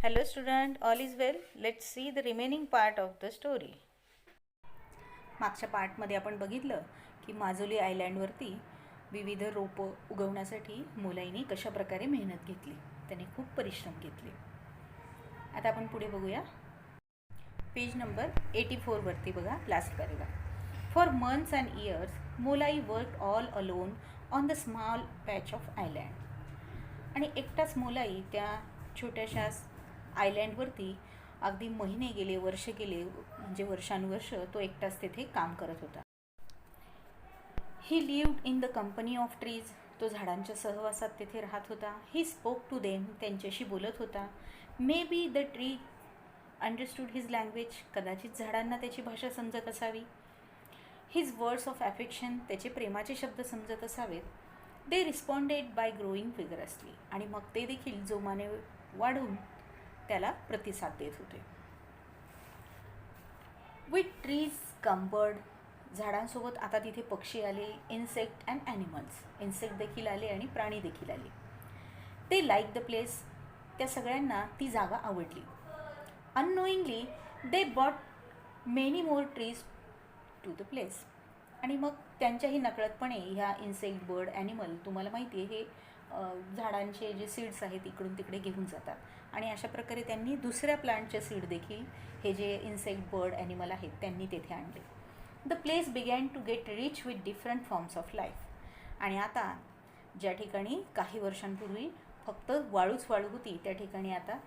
Hello student, all is well. Let's see the remaining part of the story. मागच्या पार्टमध्ये आपण बघितलं की माजुली आयलँडवरती विविध रोपं उगवण्यासाठी मोलाईने कशा प्रकारे मेहनत घेतली. त्याने खूप परिश्रम घेतले. आता आपण पुढे बघूया. पेज नंबर 84 वरती बघा last paragraph. For months and years Molai work all alone on the small patch of island. आणि एकटाच मोलाई त्या छोट्याशा आयलँडवरती अगदी महिने गेले, वर्ष गेले, म्हणजे वर्षानुवर्ष तो एकटाच तेथे काम करत होता. He lived in the company of trees. तो झाडांच्या सहवासात तेथे राहत होता. He spoke to them. त्यांच्याशी बोलत होता. May be the tree understood his language. कदाचित झाडांना त्याची भाषा समजत असावी. His words of affection. त्याचे प्रेमाचे शब्द समजत असावेत. They responded by growing fiercely. आणि मग ते देखील जोमाने वाढून त्याला प्रतिसाद देत होते. With trees come bird. झाडांसोबत आता तिथे पक्षी आले. Insect and animals. इन्सेक्ट देखील आले आणि प्राणी देखील आले. They like the place. त्या सगळ्यांना ती जागा आवडली. Unknowingly they bought many more trees to the place. आणि मग त्यांच्याही नकळतपणे ह्या इन्सेक्ट, बर्ड, ॲनिमल, तुम्हाला माहिती आहे हे झाडांचे जे सीड्स आहेत इकडून तिकडे घेऊन जातात. आणि अशा प्रकारे त्यांनी दुसऱ्या प्लांटचे सीड देखील हे जे इन्सेक्ट, बर्ड, ॲनिमल आहेत त्यांनी तेथे आणले. The place began to get rich with different forms of life. आणि आता ज्या ठिकाणी काही वर्षांपूर्वी फक्त वाळूच वाळू होती त्या ठिकाणी आता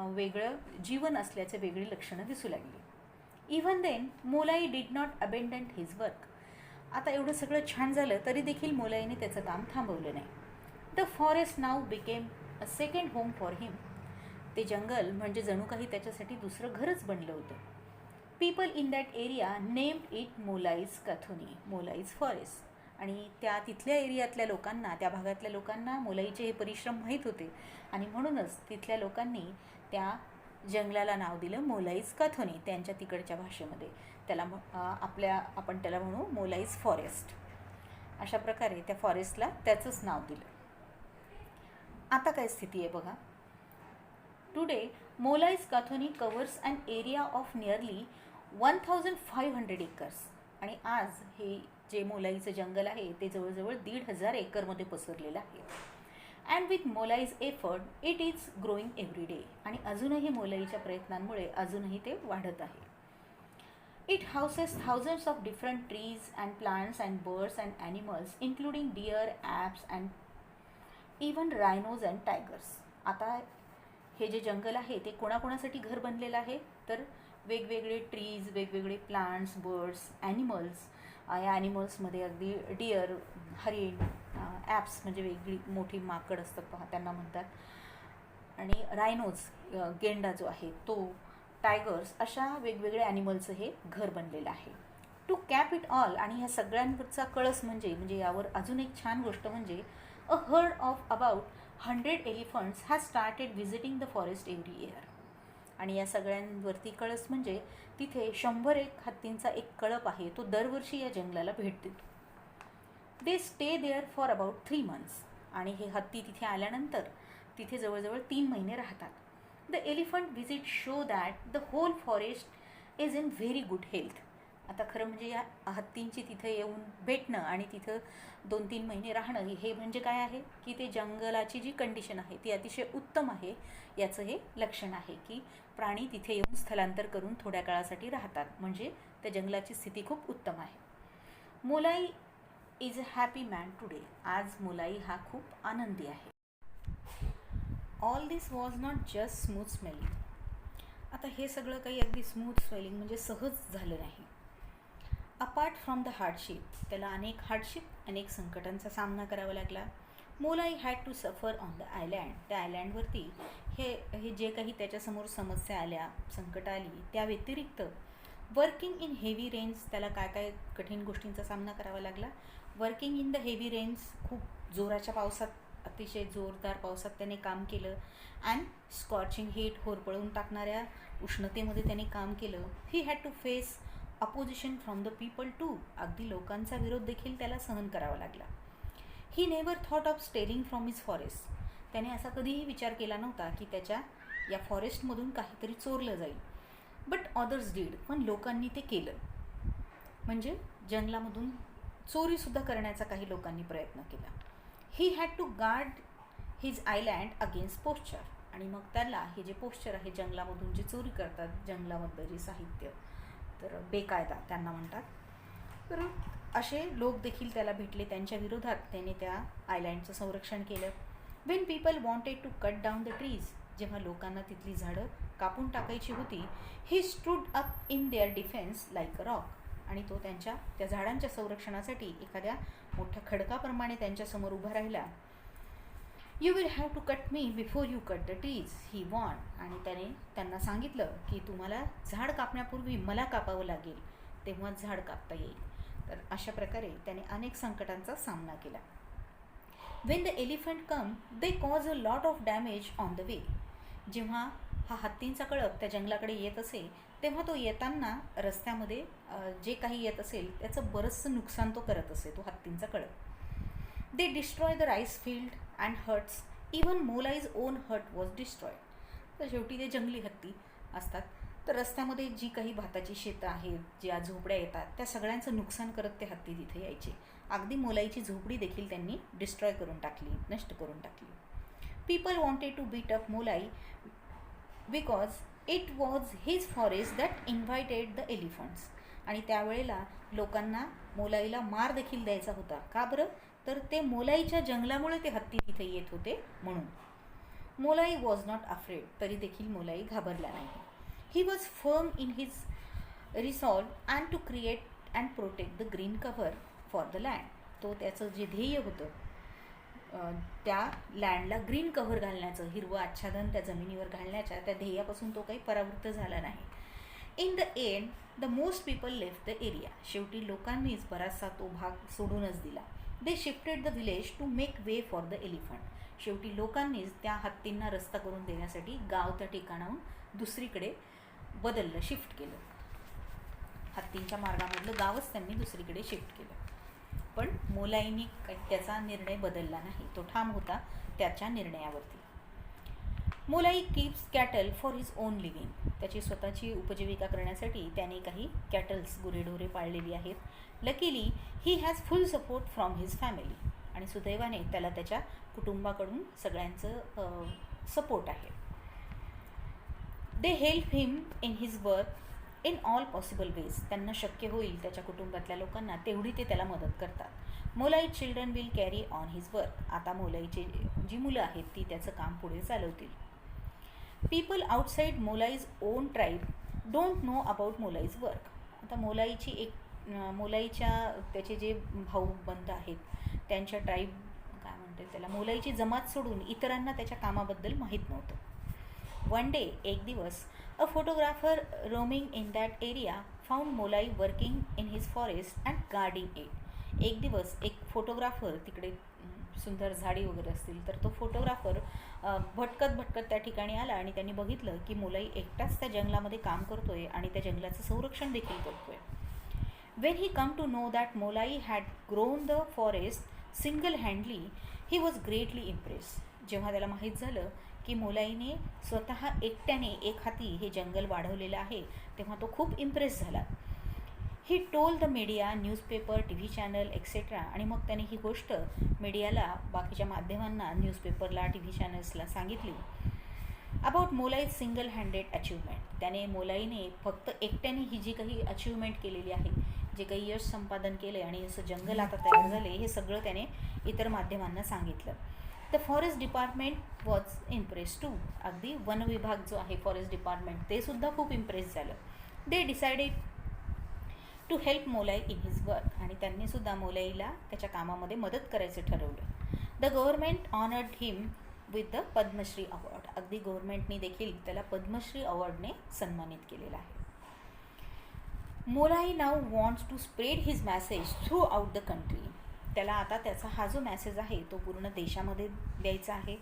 वेगळं जीवन असल्याचे वेगळी लक्षणं दिसू लागली. Even then Molai did not abandon his work. आता एवढं सगळं छान झालं तरी देखील मोलाईने त्याचं काम थांबवलं नाही. The forest now became a second home for him. ते जंगल म्हणजे जणू काही त्याच्यासाठी दुसरं घरच बनलं होतं. People in that area named it Molai's Kathoni, Molai's forest. आणि तिथल्या एरियातल्या लोकांना, त्या भागातल्या लोकांना मोलाईचे हे परिश्रम माहीत होते आणि म्हणूनच तिथल्या लोकांनी त्या जंगलाला नाव दिलं मोलाईज कॅथोनी. त्यांच्या तिकडच्या भाषेमध्ये त्याला आपण त्याला म्हणू मोलाईज फॉरेस्ट. अशा प्रकारे त्या फॉरेस्टला त्याचंच नाव दिलं. आता काय स्थिती आहे बघा. Today Molai's Kathoni covers an area of nearly 1500 acres. आणि आज हे जे मोलाईचं जंगल आहे ते जवळजवळ 1500 एकरमध्ये पसरलेलं आहे. And with Molai's effort it is growing every day. आणि अजूनही मोलाईच्या प्रयत्नांमुळे अजूनही ते वाढत आहे. It houses thousands of different trees and plants and birds and animals including deer, apes and even rhinos and tigers. आता हे जे जंगल आहे ते कोणाकोणासाठी घर बनलेलं आहे तर वेगवेगळे ट्रीज, वेगवेगळे प्लांट्स, बर्ड्स, ॲनिमल्स. या ॲनिमल्समध्ये अगदी डिअर, हरिण, ॲप्स म्हणजे वेगळी मोठी माकड असतात पहा त्यांना म्हणतात, आणि रायनोज गेंडा जो आहे तो, टायगर्स, अशा वेगवेगळ्या ॲनिमल्सचं हे घर बनलेलं आहे. To cap it all. आणि ह्या सगळ्यांवरचा कळस म्हणजे यावर अजून एक छान गोष्ट म्हणजे a herd of about 100 elephants has started visiting the forest every year. आणि या सगळ्यांवरती कळस म्हणजे तिथे 101 हत्तींचा एक कळप आहे, तो दरवर्षी या जंगलाला भेट देतो. They stay there for about 3 months. आणि हे हत्ती तिथे आल्यानंतर तिथे जवळजवळ 3 महिने राहतात. The elephant visit show that the whole forest is in very good health. आता खरं म्हणजे या हत्तींची तिथे येऊन भेटणं आणि तिथं 2-3 महिने राहणं हे म्हणजे काय आहे की ते जंगलाची जी कंडिशन आहे ती अतिशय उत्तम आहे याचं हे लक्षण आहे की प्राणी तिथे येऊन स्थलांतर करून थोड्या काळासाठी राहतात, म्हणजे त्या जंगलाची स्थिती खूप उत्तम आहे. Molai is a happy man today. आज मोलाई हा खूप आनंदी आहे. All this was not just smooth smelling. आता हे सगळं काही अगदी स्मूथ स्मेलिंग म्हणजे सहज झालं नाही. Apart from the hardship. त्याला अनेक हार्डशिप, अनेक संकटांचा सामना करावा लागला. Molai had to suffer on the island. त्या आयलँडवरती हे जे काही त्याच्यासमोर समस्या आल्या, संकट आली, त्या व्यतिरिक्त वर्किंग इन हेवी रेन्स. त्याला काय काय कठीण गोष्टींचा सामना करावा लागला. Working in the heavy rains, खूप जोराच्या पावसात, अतिशय जोरदार पावसात त्याने काम केलं. अँड स्कॉचिंग हीट, होरपळून टाकणाऱ्या उष्णतेमध्ये त्याने काम केलं. He had to face opposition from the people too. अगदी लोकांचा विरोध देखील त्याला सहन करावा लागला. He never thought of stealing from his forest. त्याने असा कधीही विचार केला नव्हता की त्याच्या या फॉरेस्टमधून काहीतरी चोरलं जाईल. बट अदर्स डीड, पण लोकांनी ते केलं. म्हणजे जंगलामधून चोरीसुद्धा करण्याचा काही लोकांनी प्रयत्न केला. He had to guard his island against poachers. आणि मग त्याला हे जे पोस्चर आहे, जंगलामधून जे चोरी करतात, जंगलामधलं जे साहित्य, तर बेकायदा त्यांना म्हणतात, तर असे लोक देखील त्याला भेटले. त्यांच्या विरोधात त्याने त्या आयलँडचं संरक्षण केलं. When people wanted to cut down the trees, जेव्हा लोकांना तिथली झाडं कापून टाकायची होती, he stood up in their defence like a rock. आणि तो त्या झाडांच्या संरक्षणासाठी एखाद्या मोठ्या खडकाप्रमाणे त्यांच्यासमोर उभा राहिला. You will have to cut me before you cut the trees, he वॉन. आणि त्याने त्यांना सांगितलं की तुम्हाला झाड कापण्यापूर्वी मला कापावं लागेल, तेव्हा झाड कापता येईल. तर अशा प्रकारे त्याने अनेक संकटांचा सामना केला. Wien the elephant come they cause a lot of damage on the way. जेव्हा हा हत्तींचा कळप त्या जंगलाकडे येत असे, तेव्हा तो येताना रस्त्यामध्ये जे काही येत असेल त्याचं बरंचसं नुकसान तो करत असे, तो हत्तींचा कळप. They destroy the rice field and huts, even Molai's own hut was destroyed. तर शेवटी ते जंगली हत्ती असतात, तर रस्त्यामध्ये जी काही भाताची शेतं आहेत, ज्या झोपड्या येतात, त्या सगळ्यांचं नुकसान करत ते हत्ती तिथे यायचे. अगदी मोलाईची झोपडी देखील त्यांनी डिस्ट्रॉय करून टाकली, नष्ट करून टाकली. People wanted to beat up Molai because it was his forest that invited the elephants. आणि त्यावेळेला लोकांना मोलाईला मार देखील द्यायचा होता. का बरं? तर ते मोलाईच्या जंगलामुळे ते हत्ती तिथे येत होते म्हणून. मोलाई वॉज नॉट अफ्रेड, तरी देखील मोलाई घाबरला नाही. He was firm in his resolve and to create and protect the green cover for the land. तो त्याचं जे ध्येय होतं त्या लँडला ग्रीन कव्हर घालण्याचं, हिरवं आच्छादन त्या जमिनीवर घालण्याच्या त्या ध्येयापासून तो काही परावृत्त झाला नाही. In the end the most people left the area. शेवटी लोकांनीच बराचसा तो भाग सोडूनच दिला. They shifted the village to make way for the elephant. शेवटी लोकांनीच त्या हत्तींना रस्ता करून देण्यासाठी गाव त्या ठिकाणाहून दुसरीकडे बदललं, शिफ्ट केलं. हत्तींच्या मार्गामधलं गावच त्यांनी दुसरीकडे शिफ्ट केलं. पण मोलाईनी त्याचा निर्णय बदलला नाही, तो ठाम होता त्याच्या निर्णयावरती. Molai keeps cattle for his own living. त्याची स्वतःची उपजीविका करण्यासाठी त्याने काही कॅटल्स, गुरेढोरे पाळलेली आहेत. Luckily he has full support from his family. आणि सुदैवाने त्याला त्याच्या कुटुंबाकडून सगळ्यांचं सपोर्ट आहे. They help him in his work in all possible ways. त्यांना शक्य होईल त्याच्या कुटुंबातल्या लोकांना तेवढी ते त्याला मदत करतात. Molai children will carry on his work. आता मोलाईची जी मुलं आहेत ती त्याचं काम पुढे चालवतील. People outside Molai's own tribe don't know about Molai's work. आता मोलाईच्या त्याचे जे भाऊ बंध आहेत, त्यांच्या ट्राईब काय म्हणतात त्याला, मोलाईची जमात सोडून इतरांना त्याच्या कामाबद्दल माहीत नव्हतं. वन डे, एक दिवस, a photographer roaming in that area found Molai working in his forest and guarding it. एक दिवस एक फोटोग्राफर, तिकडे सुंदर झाडी वगैरे असतील, तर तो फोटोग्राफर भटकत त्या ठिकाणी आला आणि त्यांनी बघितलं की मोलाई एकटाच त्या जंगलामध्ये काम करतोय आणि त्या जंगलाचं संरक्षण देखील करतोय. When he come to know that Molai had grown the forest single handedly, he was greatly impress. जेव्हा त्याला माहीत झालं की मोलाईने स्वतः एकट्याने एक हाती हे जंगल वाढवलेलं आहे, तेव्हा तो खूप इम्प्रेस झाला. He told the media, newspaper, T V channel etcetera. आणि मग त्याने ही गोष्ट मीडियाला, बाकीच्या माध्यमांना, न्यूजपेपरला, टी व्ही चॅनल्सला सांगितली. About Molai's single handed achievement. त्याने मोलाईने फक्त एकट्याने ही जी काही अचिव्हमेंट केलेली आहे, जे काही यश संपादन केले आणि असं जंगल आता तयार झाले, हे सगळं त्याने इतर माध्यमांना सांगितलं. The forest department was impressed too. अगदी वन विभाग जो आहे, फॉरेस्ट डिपार्टमेंट, ते सुद्धा खूप इम्प्रेस झालं. They decided to help Molai in his work. आणि त्यांनी सुद्धा मोलाईला त्याच्या कामामध्ये मदत करायचं ठरवलं. The government honoured him with the Padma Shri award. अगदी गव्हर्नमेंटने देखील त्याला पद्मश्री अवॉर्डने सन्मानित केलेलं आहे. Molai now wants to spread his message throughout the country. त्याला आता त्याचा हा जो मॅसेज आहे तो पूर्ण देशामध्ये द्यायचा आहे.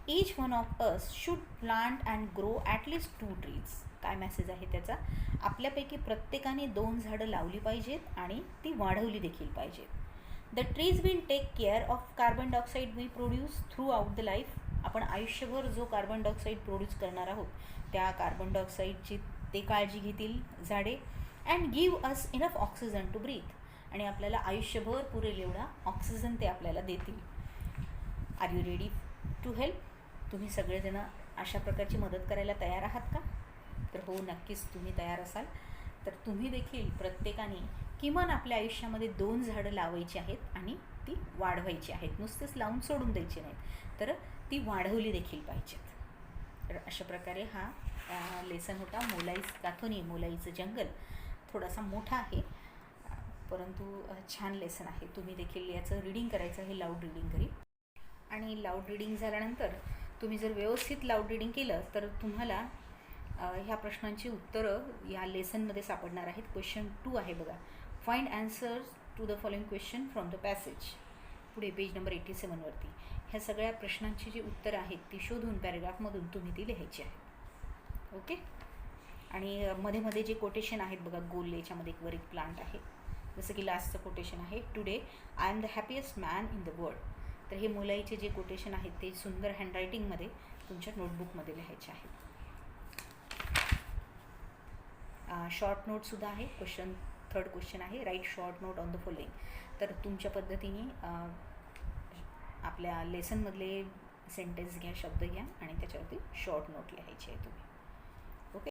Each one of us should plant and grow at least 2 trees. काय मेसेज आहे त्याचा? आपल्यापैकी प्रत्येकाने 2 झाडं लावली पाहिजेत आणि ती वाढवली देखील पाहिजेत. The trees will take care of carbon dioxide we produce throughout the life. आपण आयुष्यभर जो कार्बन डायऑक्साईड प्रोड्यूस करणार आहोत त्या कार्बन डायऑक्साईडची ते काळजी घेतील झाडे. And give us enough oxygen to breathe, आणि आपल्याला आयुष्यभर पुरेल एवढा ऑक्सिजन ते आपल्याला देतील. Are you ready to help? तुम्ही सगळेजण अशा प्रकारची मदत करायला तयार आहात का? तर हो, नक्कीच तुम्ही तयार असाल तर तुम्ही देखील प्रत्येकाने किमान आपल्या आयुष्यामध्ये 2 झाडं लावायची आहेत आणि ती वाढवायची आहेत. नुसतेच लावून सोडून द्यायची नाहीत, तर ती वाढवली देखील पाहिजेत. तर अशा प्रकारे हा लेसन होता मोलाईज काथोनी, मोलाईचं जंगल. थोडासा मोठा आहे परंतु छान लेसन आहे. तुम्ही देखील याचं रीडिंग करायचं आहे, लाऊड रीडिंग घरी. आणि लाऊड रीडिंग झाल्यानंतर तुम्ही जर व्यवस्थित लाऊड रीडिंग केलं तर तुम्हाला ह्या प्रश्नांची उत्तरं या लेसनमध्ये सापडणार आहेत. क्वेश्चन 2 आहे बघा, find answers to the following question from the passage. पुढे पेज नंबर 87वरती ह्या सगळ्या प्रश्नांची जी उत्तरं आहेत ती शोधून पॅरेग्राफमधून तुम्ही ती लिहायची आहेत. ओके. आणि मध्ये मध्ये जे कोटेशन आहेत बघा, गोल याच्यामध्ये एक प्लांट आहे, जसं की लास्टचं कोटेशन आहे, today I am the happiest man in the world. तर हे मोलाईचे जे कोटेशन आहेत ते सुंदर हँडरायटिंगमध्ये तुमच्या नोटबुकमध्ये लिहायचे आहेत. शॉर्ट नोटसुद्धा आहे. थर्ड क्वेश्चन आहे, write short note on the following. तर तुमच्या पद्धतीने आपल्या लेसनमधले सेंटेन्स घ्या, शब्द घ्या आणि त्याच्यावरती शॉर्ट नोट लिहायची आहे तुम्ही.